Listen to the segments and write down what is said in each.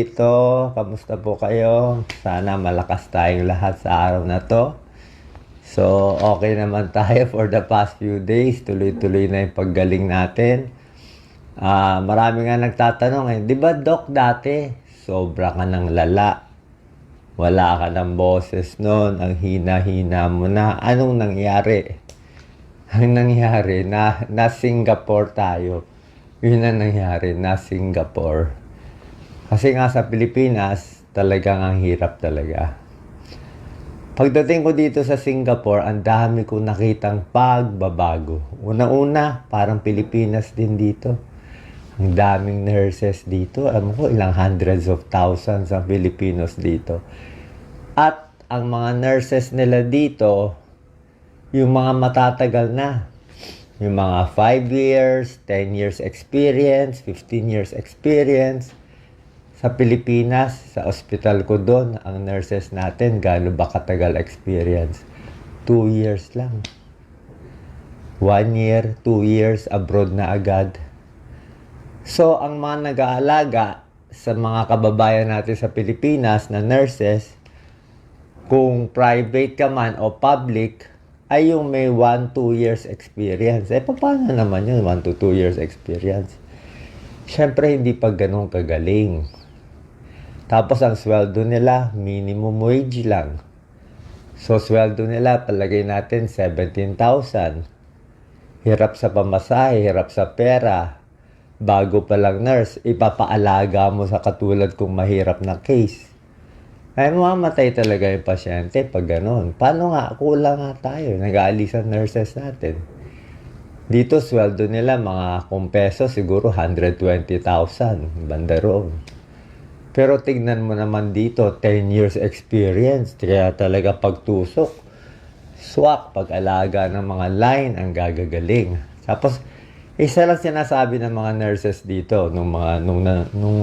Ito, kamusta po kayo? Sana malakas tayong lahat sa araw na to. So, okay naman tayo for the past few days. Tuloy-tuloy na yung paggaling natin. Marami nga nagtatanong di ba Doc dati, sobra ka ng lala. Wala ka ng boses noon, ang hina-hina mo na. Anong nangyari? Ang nangyari, na Singapore tayo. Yun ang nangyari, na Singapore. Kasi nga sa Pilipinas, talagang ang hirap talaga. Pagdating ko dito sa Singapore, ang dami ko nakitang pagbabago. Una-una, parang Pilipinas din dito. Ang daming nurses dito. Alam ko, ilang hundreds of thousands ang Filipinos dito. At ang mga nurses nila dito, yung mga matatagal na. Yung mga 5 years, 10 years experience, 15 years experience. Sa Pilipinas, sa ospital ko doon, ang nurses natin, gaano ba katagal experience? 2 years lang. 1 year, 2 years, abroad na agad. So, ang mga nag-aalaga sa mga kababayan natin sa Pilipinas na nurses, kung private ka man o public, ay yung may 1-2 years experience. Paano naman yun, 1-2 years experience? Siyempre, hindi pa ganun kagaling. Tapos, ang sweldo nila, minimum wage lang. So, sweldo nila, palagay natin, 17,000. Hirap sa pamasahe, hirap sa pera. Bago pa lang nurse, ipapaalaga mo sa katulad kong mahirap na case. Ay, mamamatay talaga yung pasyente pag gano'n. Paano nga? Kulang nga tayo. Nag-aalisan nurses natin. Dito, sweldo nila mga kung peso, siguro 120,000. Banda roon. Pero tignan mo naman dito, 10 years experience. Kaya talaga pagtusok. Swak, pag-alaga ng mga line, ang gagagaling. Tapos, isa lang sinasabi ng mga nurses dito nung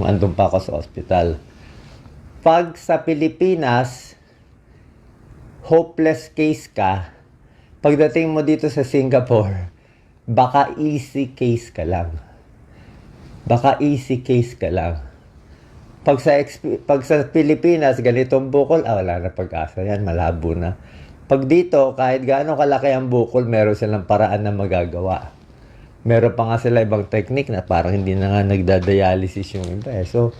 andun pa ako sa ospital. Pag sa Pilipinas, hopeless case ka, pagdating mo dito sa Singapore, baka easy case ka lang. Baka easy case ka lang. Pag sa Pilipinas, ganitong bukol, wala na pag-asa yan, malabo na. Pag dito, kahit gaano kalaki ang bukol, meron silang paraan na magagawa. Meron pa nga sila ibang technique na parang hindi na nga nagdadialysis yung iba. So,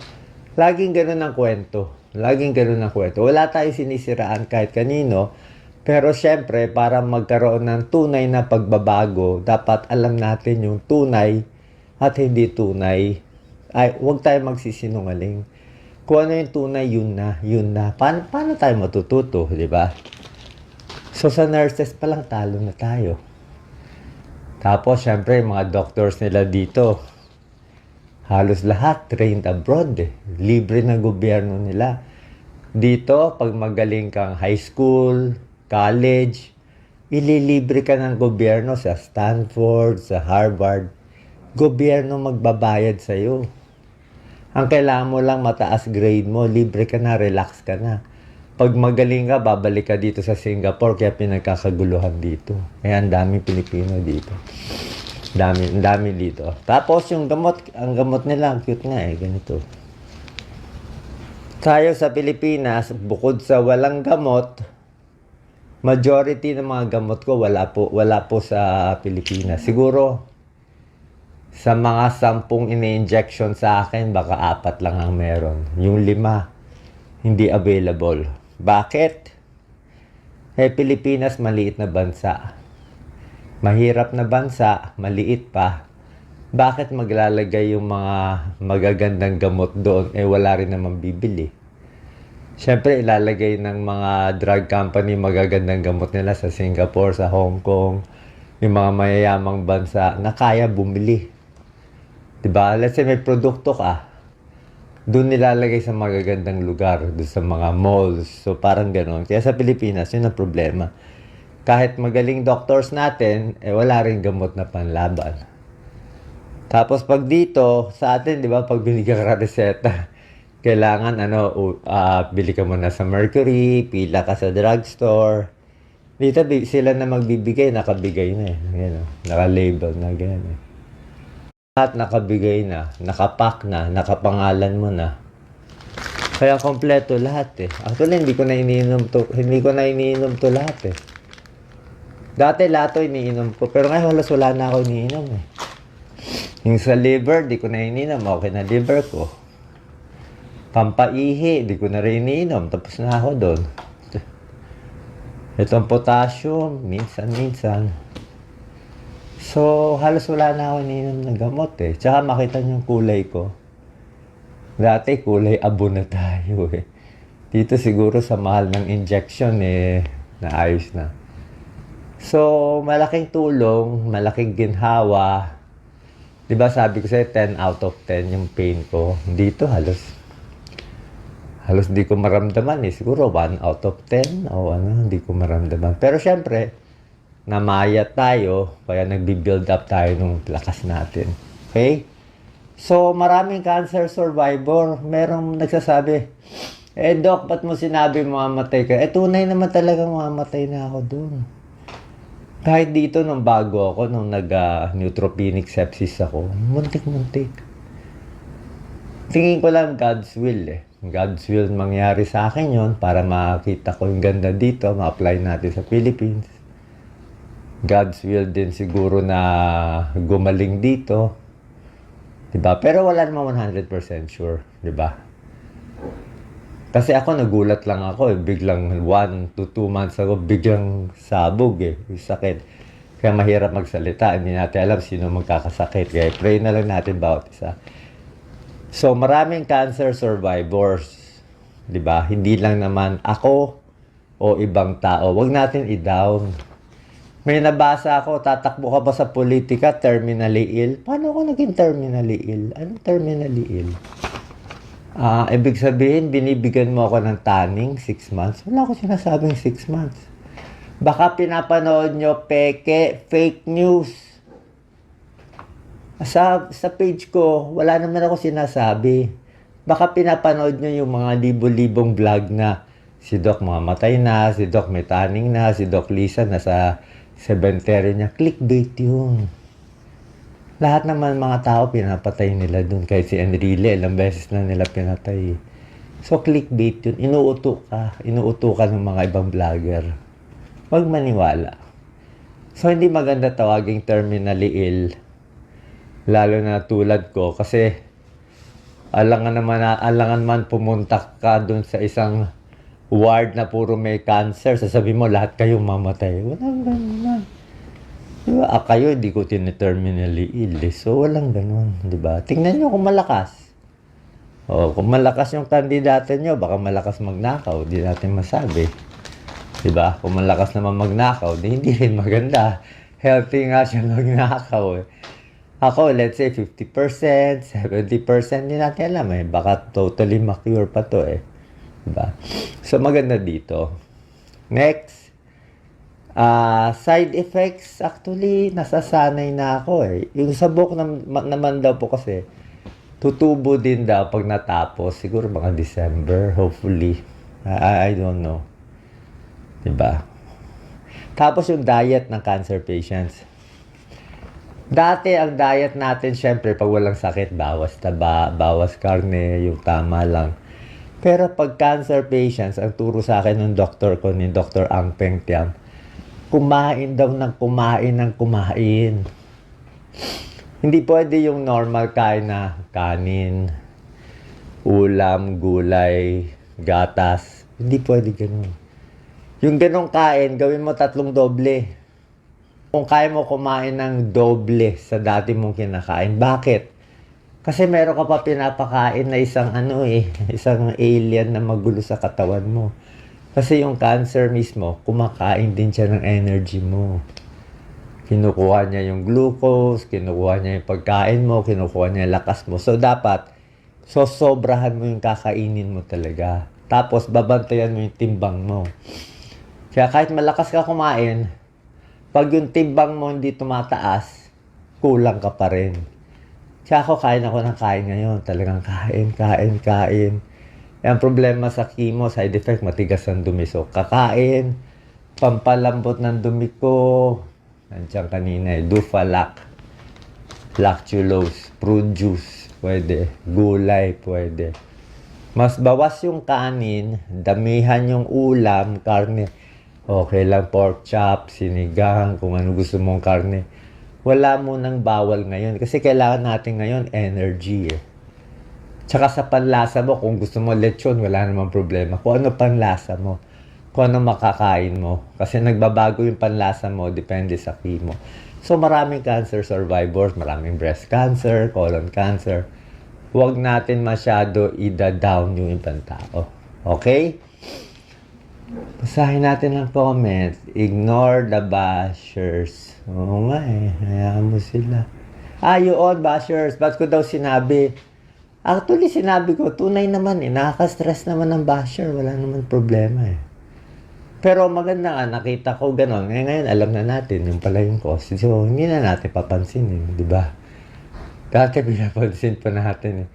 laging ganun ang kwento. Laging ganun ang kwento. Wala tayong sinisiraan kahit kanino. Pero syempre, para magkaroon ng tunay na pagbabago, dapat alam natin yung tunay at hindi tunay. Huwag tayo magsisinungaling. Kung ano yung tunay, yun na. Paano tayo matututo, di ba? So, sa nurses pa lang, talo na tayo. Tapos, syempre, mga doctors nila dito, halos lahat trained abroad. Libre ng gobyerno nila. Dito, pag magaling kang high school, college, ililibre ka ng gobyerno sa Stanford, sa Harvard. Gobyerno magbabayad sa'yo. Ang kailangan mo lang mataas grade mo, libre ka na, relax ka na. Pag magaling ka, babalik ka dito sa Singapore, kaya pinagkakaguluhan dito. Kaya ang daming Pilipino dito. Ang dami dito. Tapos yung gamot, ang gamot nila, cute nga ganito. Tayo sa Pilipinas, bukod sa walang gamot, majority ng mga gamot ko wala po sa Pilipinas. Siguro, sa mga 10 ini-injection sa akin, baka 4 lang ang meron. Yung 5, hindi available. Bakit? Pilipinas, maliit na bansa. Mahirap na bansa, maliit pa. Bakit maglalagay yung mga magagandang gamot doon? Wala rin naman bibili. Siyempre, ilalagay ng mga drug company magagandang gamot nila sa Singapore, sa Hong Kong, yung mga mayayamang bansa na kaya bumili. Diba? Let's say may produkto ka, doon nilalagay sa magagandang lugar, doon sa mga malls. So, parang gano'n. Kaya sa Pilipinas, yun ang problema. Kahit magaling doctors natin, wala rin gamot na panlaban. Tapos pag dito, sa atin, di ba, pag binigyan ka reseta, kailangan, bili ka muna sa Mercury, pila ka sa drugstore. Dito, sila na magbibigay, nakabigay na Yan, naka-label na, ganyan Lahat nakabigay na, nakapack na, nakapangalan mo na. Kaya kompleto lahat eh. Actually, hindi ko na iniinom to lahat eh. Dati lahat to iniinom ko, pero ngayon halos wala na ako iniinom eh. Yung sa liver, di ko na iniinom, okay na liver ko. Pampaihi, di ko na rin iniinom, tapos na ako doon. Itong potassium, minsan-minsan. So, halos wala na ako iniinom ng gamot eh. Tsaka makita niyo yung kulay ko. Dati kulay abo na tayo eh. Dito siguro sa mahal ng injection eh, naayos na. So, malaking tulong, malaking ginhawa. Diba sabi ko sa'yo, 10 out of 10 yung pain ko. Dito halos di ko maramdaman eh. Siguro 1 out of 10 o hindi ko maramdaman. Pero syempre, namaya tayo, kaya nagbi-build up tayo ng lakas natin. Okay? So, maraming cancer survivor. Merong nagsasabi, Doc, ba't mo sinabi mamamatay ka? Tunay naman talaga mamamatay na ako dun. Kahit dito, nung bago ako, nung nag-neutropenic sepsis ako, muntik-muntik. Tingin ko lang God's will eh. God's will mangyari sa akin yon para makita ko yung ganda dito, ma-apply natin sa Philippines. God's will din siguro na gumaling dito. Diba? Pero wala naman 100% sure. Diba? Kasi ako nagulat lang ako eh. Biglang 1 to 2 months ago, biglang sabog eh. Yung sakit. Kaya mahirap magsalita. Hindi natin alam sino magkakasakit. Kaya pray na lang natin bawat isa. So maraming cancer survivors. Diba? Hindi lang naman ako o ibang tao. Huwag natin i-down. May nabasa ako, tatakbo ka ba sa politika, terminally ill? Paano ako naging terminally ill? Anong terminally ill? Ibig sabihin, binibigyan mo ako ng tanning 6 months. Wala ako sinasabing 6 months. Baka pinapanood nyo peke, fake news. Sa page ko, wala naman ako sinasabi. Baka pinapanood nyo yung mga libo-libong vlog na si Doc mamatay na, si Doc may tanning na, si Doc Lisa nasa cemetery niya. Clickbait yun. Lahat naman mga tao pinapatay nila dun. Kahit si Enrile, ilang beses na nila pinatay. So clickbait yun. Inuuto ka ng mga ibang vlogger. Huwag maniwala. So hindi maganda tawaging terminally ill. Lalo na tulad ko. Kasi alangan man pumunta ka dun sa isang ward na puro may cancer, sasabihin mo lahat kayo mamatay. Walang ganun. Diba? Kayo, hindi ko terminally ill. So, walang ganun. Diba? Tingnan nyo kung malakas. Kung malakas yung kandidato nyo, baka malakas magnakaw. Di natin masabi. Diba? Kung malakas naman magnakaw, hindi rin maganda. Healthy nga siya magnakaw eh. Ako, let's say 50%, 70%, hindi natin alam eh. Baka totally ma-cure pa to eh. Diba? So, maganda dito. Next, side effects, actually, nasasanay na ako eh. Yung sa buhok naman daw po kasi, tutubo din daw pag natapos. Siguro mga December, hopefully. I don't know. Diba? Tapos yung diet ng cancer patients. Dati, ang diet natin, syempre, pag walang sakit, bawas taba, bawas karne, yung tama lang. Pero pag cancer patients, ang turo sa akin ng doktor ko, ni Dr. Ang Peng Tiam, kumain daw ng kumain. Hindi pwede yung normal kain na kanin, ulam, gulay, gatas. Hindi pwede ganun. Yung ganung kain, gawin mo 3 doble. Kung kaya mo kumain ng doble sa dati mong kinakain, bakit? Kasi meron ka pa pinapakain na isang isang alien na magulo sa katawan mo. Kasi yung cancer mismo, kumakain din siya ng energy mo. Kinukuha niya yung glucose, kinukuha niya yung pagkain mo, kinukuha niya yung lakas mo. So dapat, sobrahan mo yung kakainin mo talaga. Tapos babantayan mo yung timbang mo. Kaya kahit malakas ka kumain, pag yung timbang mo hindi tumataas, kulang ka pa rin. Kaya kain ako ng kain ngayon. Talagang kain. Ang problema sa chemo, side effect, matigas ang dumi. So, kakain, pampalambot ng dumi ko. Nandiyan kanina Dufalac, lactulose, fruit juice, pwede. Gulay, pwede. Mas bawas yung kanin, damihan yung ulam, karne. Okay lang, pork chop, sinigang, kung ano gusto mong karne. Wala mo nang bawal ngayon kasi kailangan natin ngayon energy eh. Tsaka sa panlasa mo, kung gusto mo lechon, wala namang problema. Kung ano panlasa mo, kung ano makakain mo. Kasi nagbabago yung panlasa mo, depende sa chemo. So maraming cancer survivors, maraming breast cancer, colon cancer. Huwag natin masyado ida-down yung ibang tao. Okay? Basahin natin ang comment. Ignore the bashers. Oo nga eh. Hayaan mo sila. Yun, bashers. Ba't ko daw sinabi? Actually, sinabi ko, tunay naman eh. Nakaka-stress naman ng basher. Wala naman problema eh. Pero maganda nga, nakita ko gano'n. Ngayon, alam na natin yung pala yung cause. So, hindi na natin papansinin, di ba? Dati pinapansin pa natin eh.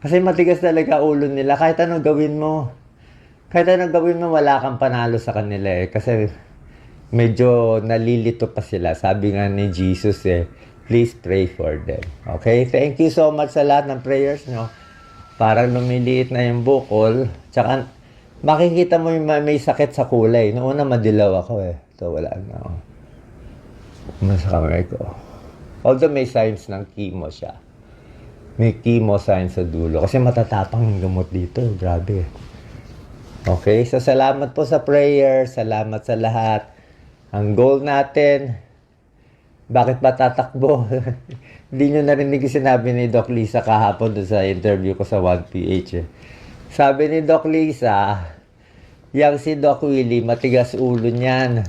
Kasi matigas talaga ulo nila. Kahit anong gawin mo. Kahit anong gawin mo, wala kang panalo sa kanila eh. Kasi medyo nalilito pa sila. Sabi nga ni Jesus eh, please pray for them. Okay? Thank you so much sa lahat ng prayers nyo. Parang lumiliit na yung bukol. Tsaka makikita mo yung may sakit sa kulay. Noong una madilaw ako eh. Ito wala na ako. Sa kamay ko. Although may signs ng chemo siya. May chemo signs sa dulo. Kasi matatapang yung gamot dito. Grabe. Okay? So, salamat po sa prayer. Salamat sa lahat. Ang goal natin, bakit ba tatakbo? Hindi nyo narinig yung sinabi ni Doc Lisa kahapon doon sa interview ko sa 1PH eh. Sabi ni Doc Lisa, yang si Doc Willie, matigas ulo niyan.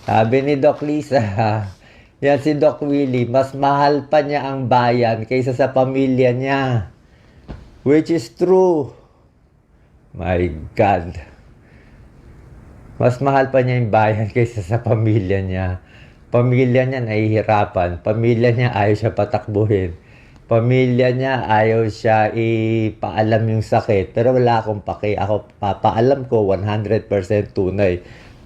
Sabi ni Doc Lisa, yan si Doc Willie, mas mahal pa niya ang bayan kaysa sa pamilya niya. Which is true. My God. Mas mahal pa niya yung bayan kaysa sa pamilya niya. Pamilya niya nahihirapan. Pamilya niya ayaw siya patakbuhin. Pamilya niya ayaw siya ipaalam yung sakit. Pero wala akong paki. Ako papaalam ko 100% tunay.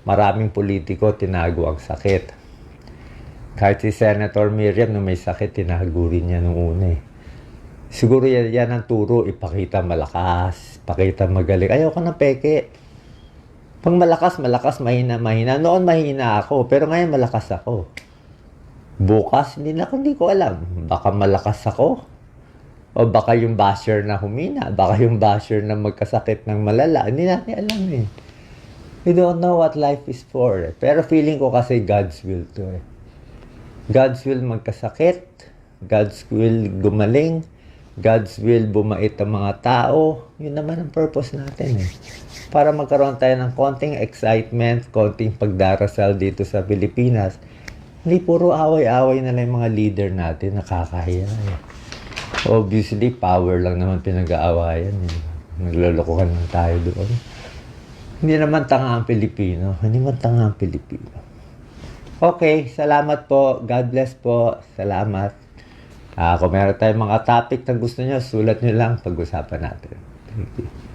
Maraming politiko tinago ang sakit. Kahit si Senator Miriam na may sakit, tinago rin niya nung una eh. Siguro yan ang turo, ipakita malakas, pakita magaling. Ayaw ko na peke. Pag malakas, mahina. Noon mahina ako, pero ngayon malakas ako. Bukas, hindi ko alam. Baka malakas ako. O baka yung basher na humina. Baka yung basher na magkasakit ng malala. Hindi natin alam eh. We don't know what life is for. Pero feeling ko kasi God's will to eh. God's will magkasakit, God's will gumaling, God's will bumait ang mga tao. Yun naman ang purpose natin eh. Para magkaroon tayo ng konting excitement, konting pagdarasal dito sa Pilipinas. Hindi puro away-away na lang yung mga leader natin, nakakahiya eh. Obviously, power lang naman pinag-aawayan eh. Naglolokohan lang tayo doon. Hindi naman tanga ang Pilipino. Okay, salamat po. God bless po. Salamat. Kung meron tayong mga topic na gusto nyo, sulat nyo lang, pag-usapan natin. Thank you.